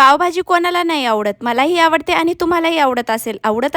पावभाजी कोणाला नाही आवडत, मलाही आवडते आणि तुम्हालाही आवडत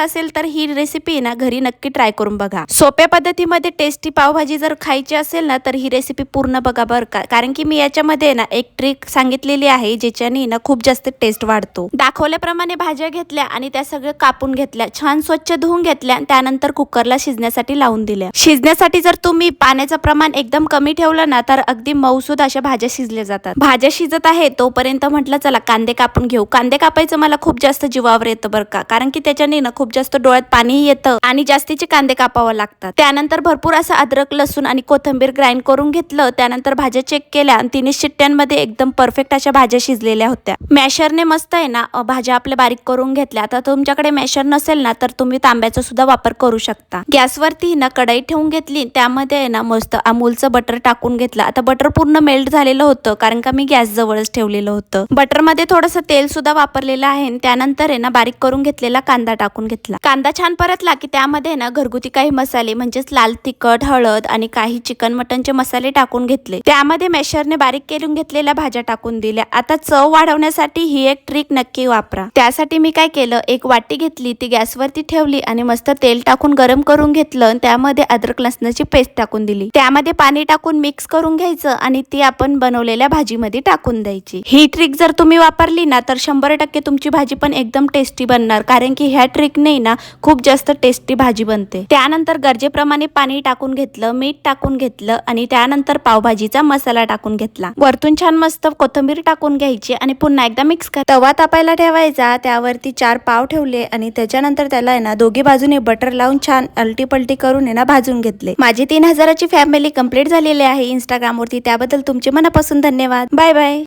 असेल तर ही रेसिपी ना घरी नक्की ट्राय करून बघा। सोप्या पद्धतीमध्ये टेस्टी पावभाजी जर खायची असेल ना तर ही रेसिपी पूर्ण बघा बरं का, कारण की मी याच्यामध्ये ना एक ट्रिक सांगितलेली आहे ज्याच्याने ना खूप जास्त टेस्ट वाढतो। दाखवल्याप्रमाणे भाज्या घेतल्या आणि त्या सगळं कापून घेतल्या, छान स्वच्छ धुवून घेतल्या, त्यानंतर कुकरला शिजण्यासाठी लावून दिल्या। शिजण्यासाठी जर तुम्ही पाण्याचं प्रमाण एकदम कमी ठेवलं ना तर अगदी मऊसूद अशा भाज्या शिजल्या जातात। भाज्या शिजत आहे तोपर्यंत म्हटलं चला कांदे कापून घेऊ। कांदे कापायचं मला खूप जास्त जीवावर येतं बरं का, कारण की त्याच्याने ना खूप जास्त डोळ्यात पाणी येतं आणि जास्तीचे कांदे कापावं लागतात। त्यानंतर भरपूर असं अद्रक, लसूण आणि कोथिंबीर ग्राइंड करून घेतलं। त्यानंतर भाज्या चेक केल्या आणि 3 शिट्ट्यांमध्ये एकदम परफेक्ट अशा भाज्या शिजलेल्या होत्या। मॅशरने मस्त आहे ना भाज्या आपल्या बारीक करून घेतल्या। आता तुमच्याकडे मॅशर नसेल ना तर तुम्ही तांब्याचा सुद्धा वापर करू शकता। गॅसवरती ना कढई ठेवून घेतली, त्यामध्ये आहे ना मस्त अमूलचं बटर टाकून घेतलं। आता बटर पूर्ण मेल्ट झालेलं होतं कारण का मी गॅस जवळच ठेवलेलं होतं। बटर मध्ये थोडंसं तेल सुद्धा वापरलेलं आहे। त्यानंतर आहे ना बारीक करून घेतलेला कांदा टाकून घेतला। कांदा छान परतला की त्यामध्ये ना घरगुती काही मसाले म्हणजेच लाल तिखट, हळद आणि काही चिकन मटनचे मसाले टाकून घेतले। त्यामध्ये मॅशरने बारीक करून घेतलेल्या भाज्या टाकून दिल्या। आता चव वाढवण्यासाठी ही एक ट्रिक नक्की वापरा। त्यासाठी मी काय केलं, एक वाटी घेतली, ती गॅसवरती ठेवली आणि मस्त तेल टाकून गरम करून घेतलं। त्यामध्ये अद्रक लसणाची पेस्ट टाकून दिली, त्यामध्ये पाणी टाकून मिक्स करून घ्यायचं आणि ती आपण बनवलेल्या भाजीमध्ये टाकून द्यायची। ही ट्रिक जर तुम्ही वापरली ना तर 100% तुमची भाजी पण एकदम टेस्टी बनणार, कारण की ह्या ट्रिकने ना खूप जास्त टेस्टी भाजी बनते। त्यानंतर गरजेप्रमाणे पाणी टाकून घेतलं, मीठ टाकून घेतलं आणि त्यानंतर पावभाजीचा मसाला टाकून घेतला। वरतून छान मस्त कोथिंबीर टाकून घ्यायची आणि पुन्हा एकदा मिक्स कर। तवा तापायला ठेवायचा, त्यावरती 4 पाव ठेवले आणि त्याच्यानंतर त्याला आहे ना दोघी बाजूने बटर लावून छान अलटी पलटी करून आहे ना भाजून घेतले। माझी 3000ची फॅमिली कंप्लीट झालेली आहे इंस्टाग्राम वरती, त्याबद्दल तुमचे मनापासून धन्यवाद। Bye bye.